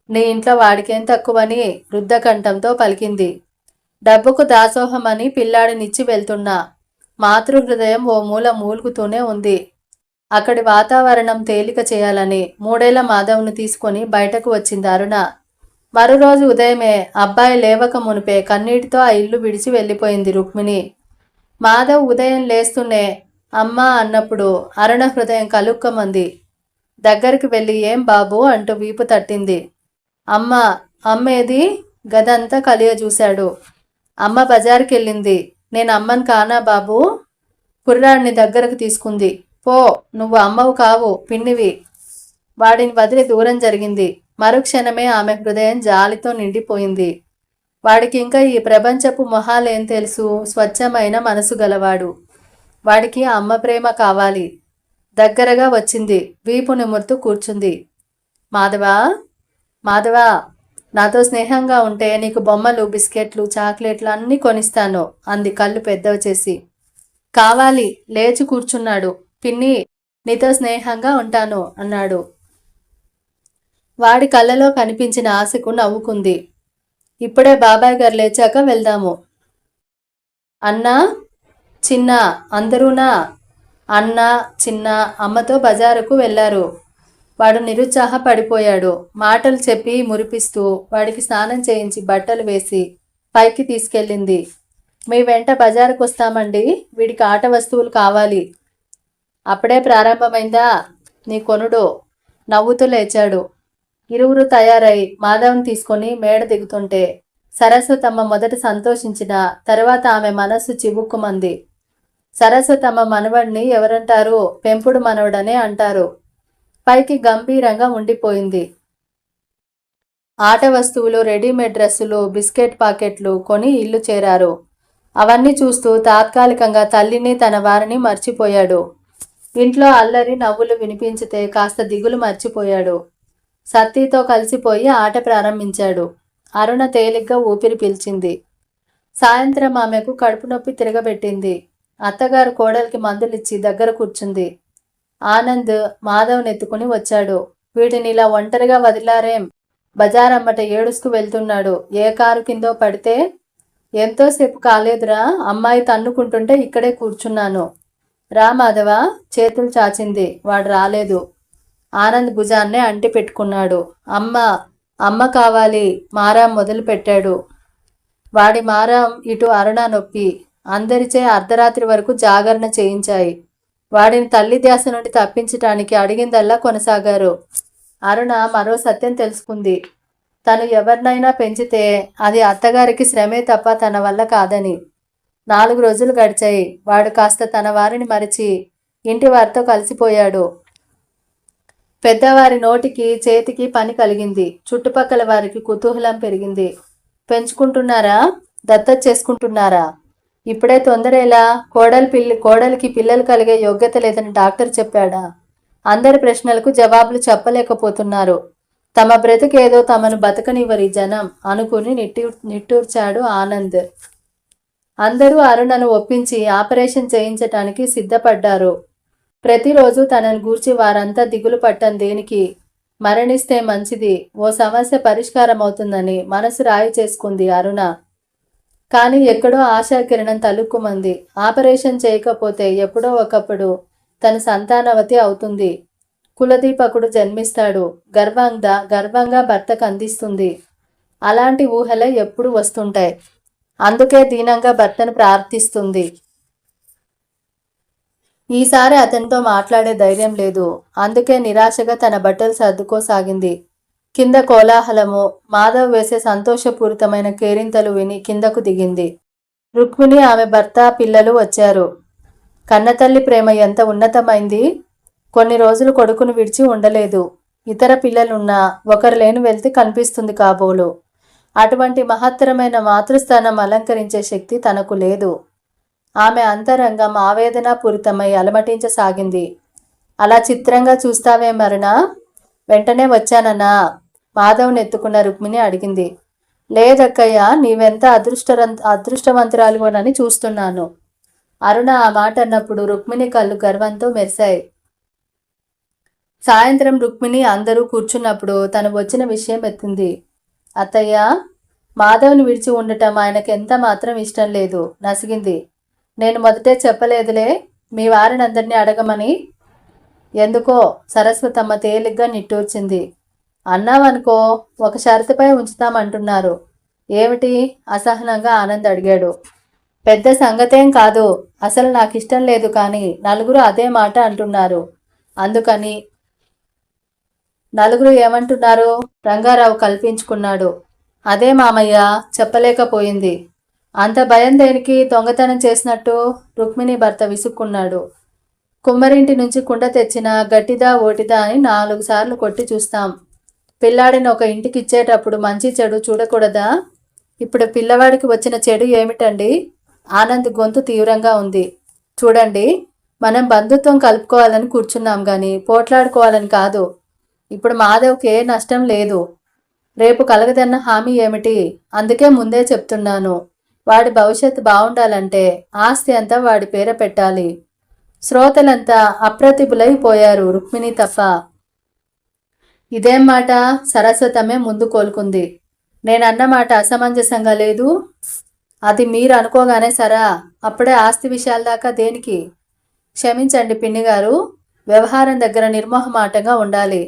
నీ ఇంట్లో వాడికేం తక్కువని వృద్ధకంఠంతో పలికింది. డబ్బుకు దాసోహమని పిల్లాడినిచ్చి వెళ్తున్నా. మాతృహృదయం ఓ మూల మూలుగుతూనే ఉంది. అక్కడి వాతావరణం తేలిక చేయాలని 3 ఏళ్ల మాధవ్ను తీసుకొని బయటకు వచ్చింది అరుణ. మరోరోజు ఉదయమే అబ్బాయి లేవక మునిపే కన్నీటితో ఆ ఇల్లు విడిచి వెళ్ళిపోయింది రుక్మిణి. మాధవ్ ఉదయం లేస్తూనే అమ్మా అన్నప్పుడు అరుణ హృదయం కలుక్కమంది. దగ్గరికి వెళ్ళి ఏం బాబు అంటూ వీపు తట్టింది. అమ్మ. అమ్మేది? గదంతా కలియజూశాడు. అమ్మ బజారుకెళ్ళింది. నేను అమ్మని కానా బాబు? కుర్రాడిని దగ్గరకు తీసుకుంది. పో, నువ్వు అమ్మవు కావు, పిన్నివి. వాడిని వదిలి దూరం జరిగింది. మరుక్షణమే ఆమె హృదయం జాలితో నిండిపోయింది. వాడికి ఇంకా ఈ ప్రపంచపు మొహాలేం తెలుసు? స్వచ్ఛమైన మనసు గలవాడు. వాడికి అమ్మ ప్రేమ కావాలి. దగ్గరగా వచ్చింది. వీపు నిమురుతూ కూర్చుంది. మాధవా, మాధవా, నాతో స్నేహంగా ఉంటే నీకు బొమ్మలు, బిస్కెట్లు, చాక్లెట్లు అన్నీ కొనిస్తాను అంది కళ్ళు పెద్దవి చేసి. కావాలి. లేచి కూర్చున్నాడు. పిన్ని, నీతో స్నేహంగా ఉంటాను అన్నాడు. వాడి కళ్ళలో కనిపించిన ఆశకు నవ్వుకుంది. ఇప్పుడే బాబాయ్ గారు లేచాక వెళ్దాము. అన్నా, చిన్న అందరూనా? అన్న, చిన్న, అమ్మతో బజారుకు వెళ్ళారు. వాడు నిరుత్సాహపడిపోయాడు. మాటలు చెప్పి మురిపిస్తూ వాడికి స్నానం చేయించి బట్టలు వేసి పైకి తీసుకెళ్ళింది. మీ వెంట బజారుకు వస్తామండి, వీడికి ఆట వస్తువులు కావాలి. అప్పుడే ప్రారంభమైందా నీ కొనుడు? నవ్వుతూ లేచాడు. ఇరువురు తయారై మాధవ్ని తీసుకొని మేడ దిగుతుంటే సరస్వతమ్మ మొదట సంతోషించిన తర్వాత ఆమె మనస్సు చివుక్కుమంది. సరస్వతమ్మ మనవడిని ఎవరంటారు? పెంపుడు మనవడనే అంటారు. పైకి గంభీరంగా ఉండిపోయింది. ఆట వస్తువులు, రెడీమేడ్ డ్రెస్సులు, బిస్కెట్ పాకెట్లు కొని ఇల్లు చేరారు. అవన్నీ చూస్తూ తాత్కాలికంగా తల్లిని తన వారిని మర్చిపోయాడు. ఇంట్లో అల్లరి నవ్వులు వినిపించితే కాస్త దిగులు మర్చిపోయాడు. సత్తితో కలిసిపోయి ఆట ప్రారంభించాడు. అరుణ తేలిగ్గా ఊపిరి పీల్చింది. సాయంత్రం ఆమెకు కడుపు నొప్పి తిరగబెట్టింది. అత్తగారు కోడలికి మందులిచ్చి దగ్గర కూర్చుంది. ఆనంద్ మాధవ్ నెత్తుకుని వచ్చాడు. వీడిని ఇలా ఒంటరిగా వదిలారేం? బజారమ్మట ఏడుస్తూ వెళ్తున్నాడు. ఏ కారు కిందో పడితే? ఎంతోసేపు కాలేదురా, అమ్మాయి తన్నుకుంటుంటే ఇక్కడే కూర్చున్నాను. రా మాధవ, చేతులు చాచింది. వాడు రాలేదు. ఆనంద్ భుజాన్నే అంటి పెట్టుకున్నాడు. అమ్మ అమ్మ కావాలి, మారాం మొదలు పెట్టాడు. వాడి మారాం ఇటు అరుణ నొప్పి అందరిచే అర్ధరాత్రి వరకు జాగరణ చేయించాయి. వాడిని తల్లి ధ్యాస నుండి తప్పించటానికి అడిగిందల్లా కొనసాగారు. అరుణ మరో సత్యం తెలుసుకుంది. తను ఎవరినైనా పెంచితే అది అత్తగారికి శ్రమే తప్ప తన వల్ల కాదని. 4 రోజులు గడిచాయి. వాడు కాస్త తన వారిని మరిచి ఇంటి వారితో కలిసిపోయాడు. పెద్దవారి నోటికి చేతికి పని కలిగింది. చుట్టుపక్కల వారికి కుతూహలం పెరిగింది. పెంచుకుంటున్నారా? దత్తత చేసుకుంటున్నారా? ఇప్పుడే తొందరేలా? కోడలికి పిల్లలు కలిగే యోగ్యత లేదని డాక్టర్ చెప్పాడా? అందరి ప్రశ్నలకు జవాబులు చెప్పలేకపోతున్నారు. తమ బ్రతుకేదో తమను బతకనివ్వరి జనం అనుకుని నిట్టూర్చాడు ఆనంద్. అందరూ అరుణను ఒప్పించి ఆపరేషన్ చేయించటానికి సిద్ధపడ్డారు. ప్రతిరోజు తనను గూర్చి వారంతా దిగులు పట్టం దేనికి? మరణిస్తే మంచిది, ఓ సమస్య పరిష్కారం అవుతుందని మనసు రాయి చేసుకుంది అరుణ. కానీ ఎక్కడో ఆశాకిరణం తలుక్కుమంది. ఆపరేషన్ చేయకపోతే ఎప్పుడో ఒకప్పుడు తన సంతానవతి అవుతుంది. కులదీపకుడు జన్మిస్తాడు. గర్వంగా భర్తకు అందిస్తుంది. అలాంటి ఊహలే ఎప్పుడు వస్తుంటాయి. అందుకే దీనంగా భర్తను ప్రార్థిస్తుంది. ఈసారి అతనితో మాట్లాడే ధైర్యం లేదు. అందుకే నిరాశగా తన బట్టలు సర్దుకోసాగింది. కింద కోలాహలము, మాధవ్ వేసే సంతోషపూరితమైన కేరింతలు విని కిందకు దిగింది. రుక్మిణి, ఆమె భర్త, పిల్లలు వచ్చారు. కన్నతల్లి ప్రేమ ఎంత ఉన్నతమైంది. కొన్ని రోజులు కొడుకును విడిచి ఉండలేదు. ఇతర పిల్లలున్నా ఒకరు లేని వెళ్తే కనిపిస్తుంది కాబోలు. అటువంటి మహత్తరమైన మాతృస్థానం అలంకరించే శక్తి తనకు లేదు. ఆమె అంతరంగం ఆవేదన పూరితమై అలమటించసాగింది. అలా చిత్రంగా చూస్తావే మరుణ? వెంటనే వచ్చానన్నా? మాధవ్ని ఎత్తుకున్న రుక్మిణి అడిగింది. లేదక్కయ్య, నీవెంత అదృష్టవంతురాలివోనని చూస్తున్నాను. అరుణ ఆ మాట అన్నప్పుడు రుక్మిణి కళ్ళు గర్వంతో మెరిశాయి. సాయంత్రం రుక్మిణి అందరూ కూర్చున్నప్పుడు తను వచ్చిన విషయం ఎత్తింది. అత్తయ్య, మాధవ్ని విడిచి ఉండటం ఆయనకు ఎంత మాత్రం ఇష్టం లేదు, నసిగింది. నేను మొదటే చెప్పలేదులే మీ వారిని అందరినీ అడగమని. ఎందుకో? సరస్వతమ్మ తేలిగ్గా నిట్టూర్చింది. అన్నావనుకో, ఒక షరతుపై ఉంచుతామంటున్నారు. ఏమిటి? అసహనంగా ఆనంద్ అడిగాడు. పెద్ద సంగతేం కాదు, అసలు నాకు ఇష్టం లేదు, కానీ నలుగురు అదే మాట అంటున్నారు. అందుకని. నలుగురు ఏమంటున్నారు? రంగారావు కల్పించుకున్నాడు. అదే మామయ్య చెప్పలేకపోయింది. అంత భయం దేనికి? దొంగతనం చేసినట్టు? రుక్మిణి భర్త విసుక్కున్నాడు. కుమ్మరింటి నుంచి కుండ తెచ్చిన గట్టిదా ఓటిదా అని 4 సార్లు కొట్టి చూస్తాం. పిల్లాడిని ఒక ఇంటికి ఇచ్చేటప్పుడు మంచి చెడు చూడకూడదా? ఇప్పుడు పిల్లవాడికి వచ్చిన చెడు ఏమిటండి? ఆనంద్ గొంతు తీవ్రంగా ఉంది. చూడండి, మనం బంధుత్వం కలుపుకోవాలని కూర్చున్నాం గాని పోట్లాడుకోవాలని కాదు. ఇప్పుడు మాధవ్కి ఏ నష్టం లేదు. రేపు కలగదన్న హామీ ఏమిటి? అందుకే ముందే చెప్తున్నాను. వాడి భవిష్యత్తు బాగుండాలంటే ఆస్తి అంతా వాడి పేర పెట్టాలి. శ్రోతలంతా అప్రతిభులైపోయారు, రుక్మిణి తప్ప. ఇదేం మాట? సరస్వతమే ముందు కోలుకుంది. నేనన్నమాట అసమంజసంగా లేదు? అది మీరు అనుకోగానే సరా, అప్పుడే ఆస్తి విషయాల దాకా దేనికి? క్షమించండి పిన్ని గారు, వ్యవహారం దగ్గర నిర్మోహమాటంగా ఉండాలి.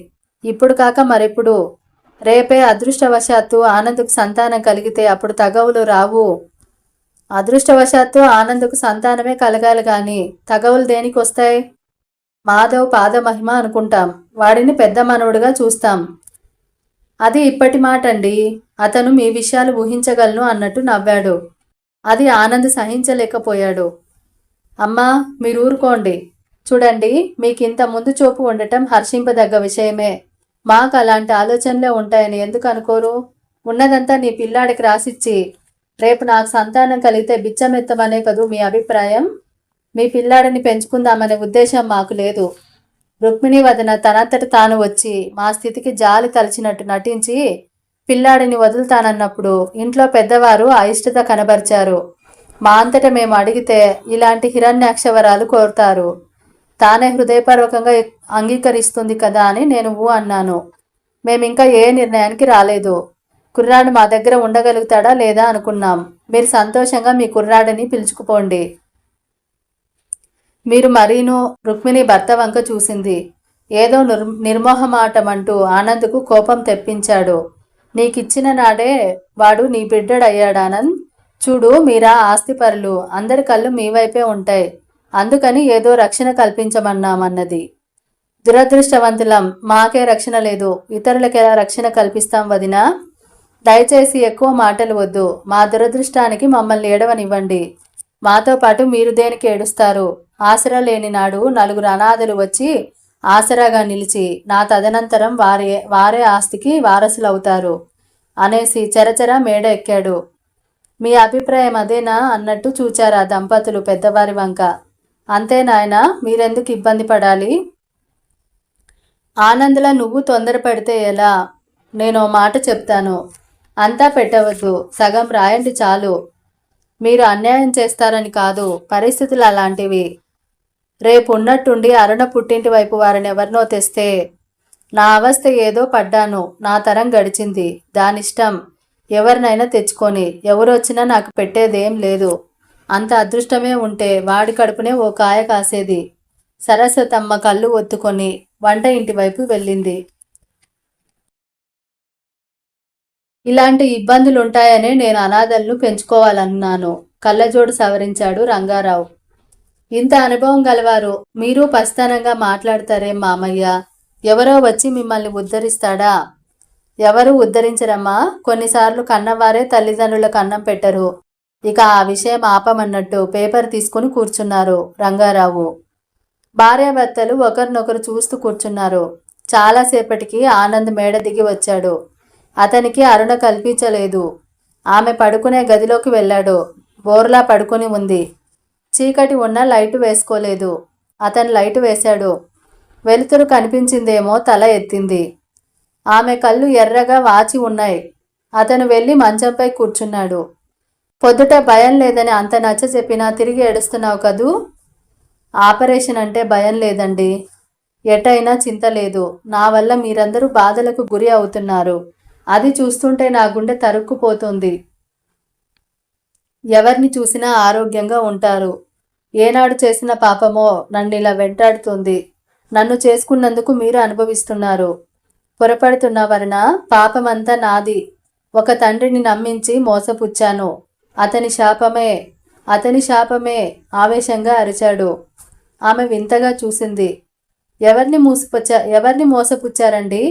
ఇప్పుడు కాక మరెప్పుడు? రేపే అదృష్టవశాత్తు ఆనంద్కు సంతానం కలిగితే అప్పుడు తగవులు రావు. అదృష్టవశాత్తు ఆనంద్కు సంతానమే కలగాలి గాని తగవులు దేనికి వస్తాయి? మాధవ్ పాదమహిమ అనుకుంటాం, వాడిని పెద్ద మనవుడిగా చూస్తాం. అది ఇప్పటి మాట అండి. అతను మీ విషయాలు ఊహించగలను అన్నట్టు నవ్వాడు. అది ఆనంద్ సహించలేకపోయాడు. అమ్మా, మీరు ఊరుకోండి. చూడండి, మీకింత ముందు చూపు ఉండటం హర్షింపదగ్గ విషయమే. మాకు అలాంటి ఆలోచనలే ఉంటాయని ఎందుకు అనుకోరు? ఉన్నదంతా నీ పిల్లాడికి రాసిచ్చి రేపు నాకు సంతానం కలిగితే బిచ్చమెత్తమనే కదూ మీ అభిప్రాయం? మీ పిల్లాడిని పెంచుకుందామనే ఉద్దేశం మాకు లేదు. రుక్మిణి వదన తనంతట తాను వచ్చి మా స్థితికి జాలి తలచినట్టు నటించి పిల్లాడిని వదులుతానన్నప్పుడు ఇంట్లో పెద్దవారు అయిష్టత కనబరిచారు. మా అంతట మేము అడిగితే ఇలాంటి హిరణ్యాక్షవరాలు కోరుతారు. తానే హృదయపూర్వకంగా అంగీకరిస్తుంది కదా అని నేను అన్నాను. మేమింకా ఏ నిర్ణయానికి రాలేదు. కుర్రాడు మా దగ్గర ఉండగలుగుతాడా లేదా అనుకున్నాం. మీరు సంతోషంగా మీ కుర్రాడిని పిలుచుకుపోండి. మీరు మరీను. రుక్మిణి భర్త వంక చూసింది. ఏదో నిర్మోహమాటమంటూ ఆనంద్కు కోపం తెప్పించాడు. నీకిచ్చిన నాడే వాడు నీ బిడ్డడయ్యాడానంద్. చూడు, మీరా ఆస్తిపరులు, అందరి కళ్ళు మీ వైపే ఉంటాయి. అందుకని ఏదో రక్షణ కల్పించమన్నామన్నది. దురదృష్టవంతులం, మాకే రక్షణ లేదు, ఇతరులకెలా రక్షణ కల్పిస్తాం వదినా? దయచేసి ఎక్కువ మాటలు వద్దు. మా దురదృష్టానికి మమ్మల్ని ఏడవనివ్వండి. మాతో పాటు మీరు దేనికి ఏడుస్తారు? ఆసరా లేని నాడు నలుగురు అనాథలు వచ్చి ఆసరాగా నిలిచి నా తదనంతరం వారే ఆస్తికి వారసులవుతారు అనేసి చెరచెర మేడ ఎక్కాడు. మీ అభిప్రాయం అదేనా అన్నట్టు చూచారు ఆ దంపతులు పెద్దవారి వంక. అంతే నాయనా, మీరెందుకు ఇబ్బంది పడాలి? ఆనంద్లా నువ్వు తొందరపడితే ఎలా? నేను మాట చెప్తాను. అంతా పెట్టవద్దు, సగం రాయండి చాలు. మీరు అన్యాయం చేస్తారని కాదు, పరిస్థితులు అలాంటివి. రేపు ఉన్నట్టుండి అరుణ పుట్టింటి వైపు వారిని ఎవరినో తెస్తే నా అవస్థ ఏదో పడ్డాను. నా తరం గడిచింది, దానిష్టం. ఎవరినైనా తెచ్చుకొని ఎవరొచ్చినా నాకు పెట్టేదేం లేదు. అంత అదృష్టమే ఉంటే వాడి కడుపునే ఓ కాయ కాసేది. సరస్వతమ్మ కళ్ళు ఒత్తుకొని వంట ఇంటి వైపు వెళ్ళింది. ఇలాంటి ఇబ్బందులుంటాయనే నేను అనాథలను పెంచుకోవాలన్నాను. కళ్ళజోడు సవరించాడు రంగారావు. ఇంత అనుభవం గలవారు మీరు పసితనంగా మాట్లాడతారేం మామయ్య? ఎవరో వచ్చి మిమ్మల్ని ఉద్ధరిస్తాడా? ఎవరు ఉద్ధరించరమ్మా. కొన్నిసార్లు కన్నవారే తల్లిదండ్రులకు అన్నం పెట్టరు. ఇక ఆ విషయం ఆపమన్నట్టు పేపర్ తీసుకుని కూర్చున్నారు రంగారావు. భార్యాభర్తలు ఒకరినొకరు చూస్తూ కూర్చున్నారు. చాలాసేపటికి ఆనంద్ మేడ దిగి వచ్చాడు. అతనికి అరుణ కల్పించలేదు. ఆమె పడుకునే గదిలోకి వెళ్ళాడు. బోర్లా పడుకుని ఉంది. చీకటి ఉన్న లైటు వేసుకోలేదు. అతను లైటు వేశాడు. వెలుతురు కనిపించిందేమో తల ఎత్తింది. ఆమె కళ్ళు ఎర్రగా వాచి ఉన్నాయి. అతను వెళ్ళి మంచంపై కూర్చున్నాడు. పొద్దుట భయం లేదని అంత నచ్చ చెప్పినా తిరిగి ఏడుస్తున్నావు కదూ? ఆపరేషన్ అంటే భయం లేదండి. ఎటైనా చింత లేదు. నా వల్ల మీరందరూ బాధలకు గురి అవుతున్నారు. అది చూస్తుంటే నా గుండె తరుక్కుపోతుంది. ఎవరిని చూసినా ఆరోగ్యంగా ఉంటారు. ఏనాడు చేసిన పాపమో నన్ను ఇలా వెంటాడుతుంది. నన్ను చేసుకున్నందుకు మీరు అనుభవిస్తున్నారు. పొరపడుతున్న వలన పాపమంతా నాది. ఒక తండ్రిని నమ్మించి మోసపుచ్చాను. అతని శాపమే, అతని శాపమే, ఆవేశంగా అరిచాడు. ఆమె వింతగా చూసింది. ఎవరిని మోసపుచ్చారండి?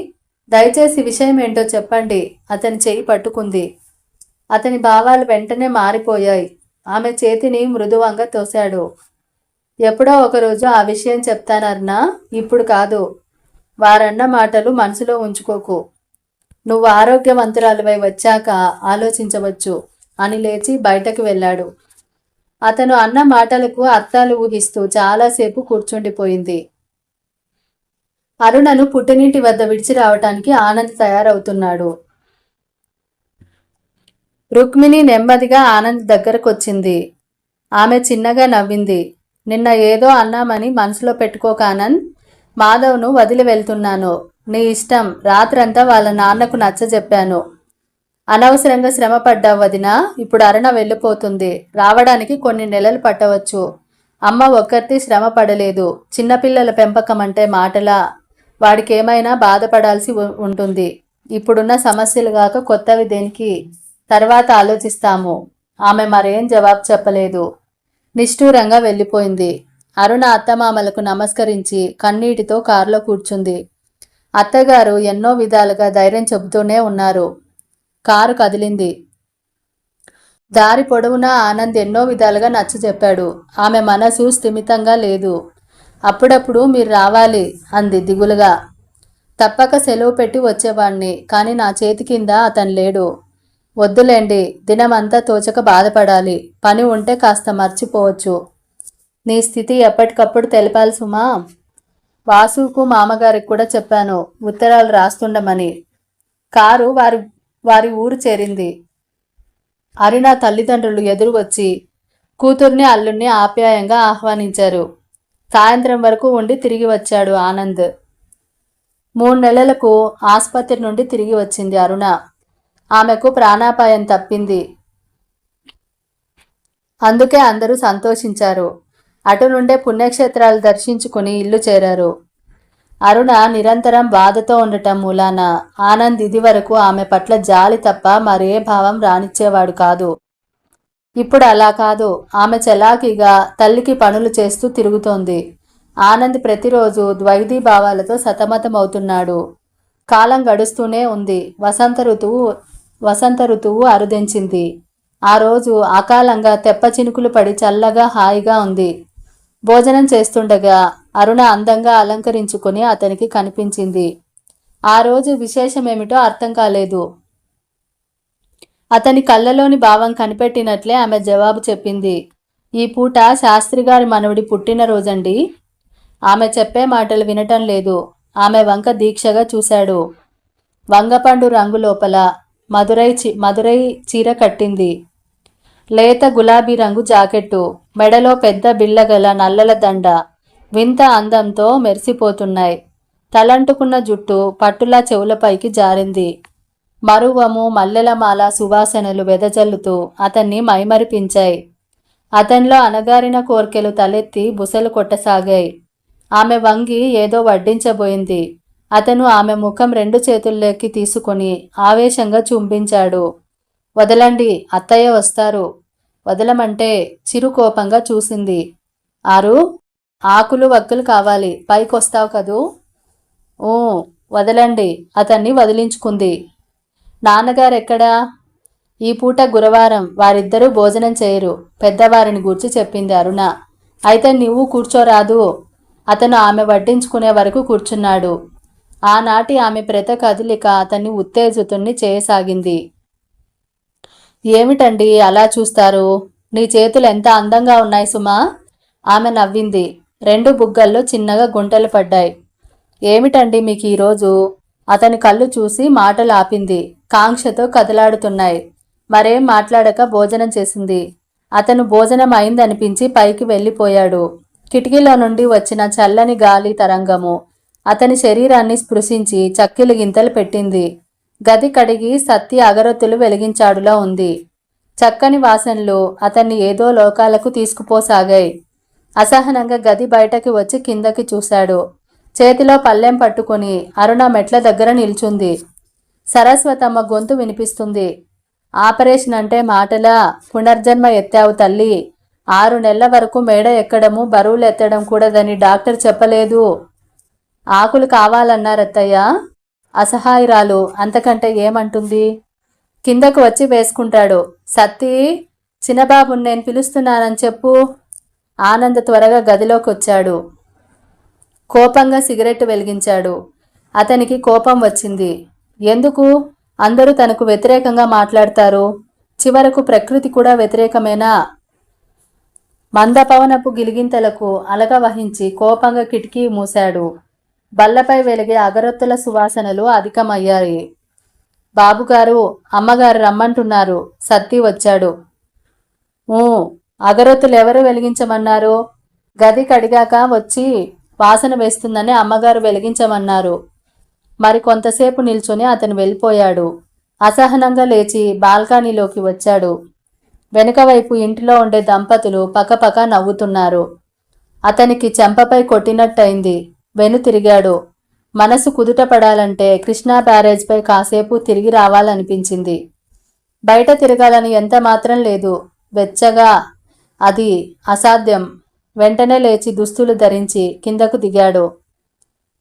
దయచేసి విషయం ఏంటో చెప్పండి. అతని చెయ్యి పట్టుకుంది. అతని భావాలు వెంటనే మారిపోయాయి. ఆమె చేతిని మృదువంగా తోశాడు. ఎప్పుడో ఒకరోజు ఆ విషయం చెప్తానన్నా, ఇప్పుడు కాదు. వారన్న మాటలు మనసులో ఉంచుకోకు. నువ్వు ఆరోగ్యవంతురాలువై వచ్చాక ఆలోచించవచ్చు అని లేచి బయటకు వెళ్ళాడు. అతను అన్న మాటలకు అర్థాలు ఊహిస్తూ చాలాసేపు కూర్చుండిపోయింది. అరుణను పుట్టినింటి వద్ద విడిచి రావటానికి ఆనంద్ తయారవుతున్నాడు. రుక్మిణి నెమ్మదిగా ఆనంద్ దగ్గరకొచ్చింది. ఆమె చిన్నగా నవ్వింది. నిన్న ఏదో అన్నామని మనసులో పెట్టుకోక ఆనంద్. మాధవ్ను వదిలి వెళ్తున్నాను. నీ ఇష్టం. రాత్రంతా వాళ్ళ నాన్నకు నచ్చజెప్పాను. అనవసరంగా శ్రమ పడ్డావు వదినా. ఇప్పుడు అరుణ వెళ్ళిపోతుంది. రావడానికి కొన్ని నెలలు పట్టవచ్చు. అమ్మ ఒక్కరితి శ్రమ పడలేదు. చిన్నపిల్లల పెంపకం అంటే మాటలా? వాడికేమైనా బాధపడాల్సి ఉంటుంది. ఇప్పుడున్న సమస్యలు గాక కొత్తవి దేనికి? తర్వాత ఆలోచిస్తాము. ఆమె మరేం జవాబు చెప్పలేదు. నిష్ఠూరంగా వెళ్ళిపోయింది. అరుణ అత్తమామలకు నమస్కరించి కన్నీటితో కారులో కూర్చుంది. అత్తగారు ఎన్నో విధాలుగా ధైర్యం చెబుతూనే ఉన్నారు. కారు కదిలింది. దారి పొడవునా ఆనంద్ ఎన్నో విధాలుగా నచ్చజెప్పాడు. ఆమె మనసు స్థిమితంగా లేదు. అప్పుడప్పుడు మీరు రావాలి అంది దిగులుగా. తప్పక సెలవు పెట్టి వచ్చేవాణ్ణి, కానీ నా చేతి కింద అతను లేడు. వద్దులేండి, దినమంతా తోచక బాధపడాలి. పని ఉంటే కాస్త మర్చిపోవచ్చు. నీ స్థితి ఎప్పటికప్పుడు తెలపాలి సుమా. వాసుకు మామగారికి కూడా చెప్పాను ఉత్తరాలు రాస్తుండమని. కారు వారి ఊరు చేరింది. అరుణ తల్లిదండ్రులు ఎదురు వచ్చి కూతుర్ని అల్లుణ్ణి ఆప్యాయంగా ఆహ్వానించారు. సాయంత్రం వరకు ఉండి తిరిగి వచ్చాడు ఆనంద్. 3 నెలలకు ఆసుపత్రి నుండి తిరిగి వచ్చింది అరుణ. ఆమెకు ప్రాణాపాయం తప్పింది. అందుకే అందరూ సంతోషించారు. అటు నుండే పుణ్యక్షేత్రాలు దర్శించుకుని ఇల్లు చేరారు. అరుణ నిరంతరం బాధతో ఉండటం మూలాన ఆనంద్ ఇది వరకు ఆమె పట్ల జాలి తప్ప మరే భావం రానిచ్చేవాడు కాదు. ఇప్పుడు అలా కాదు. ఆమె చలాకీగా తల్లికి పనులు చేస్తూ తిరుగుతోంది. ఆనంద్ ప్రతిరోజు ద్వైధీ సతమతమవుతున్నాడు. కాలం గడుస్తూనే ఉంది. వసంత ఋతువు అరుదెంచింది. ఆ రోజు అకాలంగా తెప్ప చినుకులు పడి చల్లగా హాయిగా ఉంది. భోజనం చేస్తుండగా అరుణ అందంగా అలంకరించుకుని అతనికి కనిపించింది. ఆ రోజు విశేషమేమిటో అర్థం కాలేదు. అతని కళ్ళలోని భావం కనిపెట్టినట్లే ఆమె జవాబు చెప్పింది. ఈ పూట శాస్త్రిగారి మనవడి పుట్టినరోజండి. ఆమె చెప్పే మాటలు వినటం లేదు. ఆమె వంక దీక్షగా చూశాడు. వంగపండు రంగు లోపల మదురై చీర కట్టింది. లేత గులాబీ రంగు జాకెట్టు, మెడలో పెద్ద బిళ్ళగల నల్లల దండ వింత అందంతో మెరిసిపోతున్నాయి. తలంటుకున్న జుట్టు పట్టులా చెవులపైకి జారింది. మరువము మల్లెలమాల సువాసనలు వెదజల్లుతూ అతన్ని మైమరిపించాయి. అతనిలో అణగారిన కోర్కెలు తలెత్తి బుసలు కొట్టసాగాయి. ఆమె వంగి ఏదో వడ్డించబోయింది. అతను ఆమె ముఖం 2 చేతుల్లోకి తీసుకుని ఆవేశంగా చుంబించాడు. వదలండి, అత్తయ్య వస్తారు. వదలమంటే చిరుకోపంగా చూసింది. ఆకులు వక్కులు కావాలి, పైకొస్తావు కదూ. వదలండి. అతన్ని వదిలించుకుంది. నాన్నగారెక్కడా? ఈ పూట గురువారం, వారిద్దరూ భోజనం చేయరు. పెద్దవారిని గూర్చి చెప్పింది అరుణ. అయితే నువ్వు కూర్చోరాదు. అతను ఆమె వడ్డించుకునే వరకు కూర్చున్నాడు. ఆనాటి ఆమె ప్రత కదలిక అతన్ని ఉత్తేజితుణ్ణి చేయసాగింది. ఏమిటండి అలా చూస్తారు? నీ చేతులు ఎంత అందంగా ఉన్నాయి సుమా. ఆమె నవ్వింది. 2 బుగ్గల్లో చిన్నగా గుంటలు పడ్డాయి. ఏమిటండి మీకు ఈరోజు? అతని కళ్ళు చూసి మాటలు ఆపింది. కాంక్షతో కదలాడుతున్నాయి. మరేం మాట్లాడక భోజనం చేసింది. అతను భోజనం అయిందనిపించి పైకి వెళ్ళిపోయాడు. కిటికీలో నుండి వచ్చిన చల్లని గాలి తరంగము అతని శరీరాన్ని స్పృశించి చక్కిలి గింతలు పెట్టింది. గది కడిగి సత్తి అగరొత్తులు వెలిగించాడులా ఉంది. చక్కని వాసనలు అతన్ని ఏదో లోకాలకు తీసుకుపోసాగాయి. అసహనంగా గది బయటకి వచ్చి కిందకి చూశాడు. చేతిలో పళ్ళెం పట్టుకుని అరుణ మెట్ల దగ్గర నిల్చుంది. సరస్వతమ్మ గొంతు వినిపిస్తుంది. ఆపరేషన్ అంటే మాటలా? పునర్జన్మ ఎత్తావు తల్లి. 6 నెలల వరకు మేడ ఎక్కడము బరువులు ఎత్తడం కూడదని డాక్టర్ చెప్పలేదు. ఆకులు కావాలన్నారత్తయ్య. అసహాయురాలు అంతకంటే ఏమంటుంది? కిందకు వచ్చి వేసుకుంటాడు. సత్తి, చిన్నబాబుని నేను పిలుస్తున్నానని చెప్పు. ఆనంద్ త్వరగా గదిలోకి వచ్చాడు. కోపంగా సిగరెట్ వెలిగించాడు. అతనికి కోపం వచ్చింది. ఎందుకు? అందరూ తనకు వ్యతిరేకంగా మాట్లాడతారు. చివరకు ప్రకృతి కూడా వ్యతిరేకమేనా? మందపవనపు గిలిగింతలకు అలగ వహించి కోపంగా కిటికీ మూశాడు. బల్లపై వెలిగే అగరొత్తుల సువాసనలు అధికమయ్యాయి. బాబుగారు, అమ్మగారు రమ్మంటున్నారు. సత్తి వచ్చాడు. అగరొత్తులు ఎవరు వెలిగించమన్నారు? గది కడిగాక వచ్చి వాసన వేస్తుందని అమ్మగారు వెలిగించమన్నారు. మరి కొంతసేపు నిల్చుని అతను వెళ్ళిపోయాడు. అసహనంగా లేచి బాల్కనీలోకి వచ్చాడు. వెనుక వైపు ఇంటిలో ఉండే దంపతులు పకపక నవ్వుతున్నారు. అతనికి చెంపపై కొట్టినట్టయింది. వెనుతిరిగాడు. మనసు కుదుటపడాలంటే కృష్ణా బ్యారేజ్పై కాసేపు తిరిగి రావాలనిపించింది. బయట తిరగాలని ఎంత మాత్రం లేదు. వెచ్చగా. అది అసాధ్యం. వెంటనే లేచి దుస్తులు ధరించి కిందకు దిగాడు.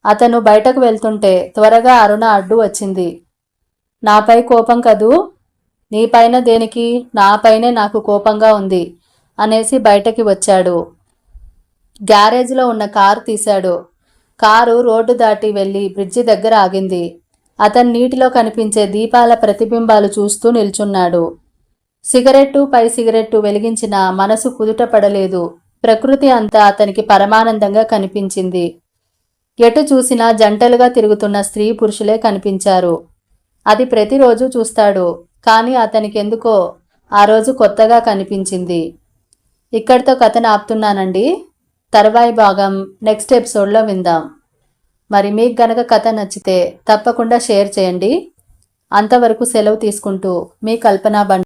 అతను బయటకు వెళ్తుంటే త్వరగా అరుణ అడ్డు వచ్చింది. నాపై కోపం కదూ? నీపైన దేనికి? నాపైనే నాకు కోపంగా ఉంది అనేసి బయటకి వచ్చాడు. గ్యారేజ్లో ఉన్న కారు తీశాడు. కారు రోడ్డు దాటి వెళ్లి బ్రిడ్జి దగ్గర ఆగింది. అతను నీటిలో కనిపించే దీపాల ప్రతిబింబాలు చూస్తూ నిల్చున్నాడు. సిగరెట్టు పై సిగరెట్టు వెలిగించిన మనసు కుదుటపడలేదు. ప్రకృతి అంతా అతనికి పరమానందంగా కనిపించింది. ఎటు చూసినా జంటలుగా తిరుగుతున్న స్త్రీ పురుషులే కనిపించారు. అది ప్రతిరోజు చూస్తాడు. కానీ అతనికెందుకో ఆ రోజు కొత్తగా కనిపించింది. ఇక్కడితో కథను ఆపుతున్నానండి. తర్వాయి భాగం నెక్స్ట్ ఎపిసోడ్లో విందాం. మరి మీకు గనక కథ నచ్చితే తప్పకుండా షేర్ చేయండి. అంతవరకు సెలవు తీసుకుంటూ మీ కల్పనా బండి.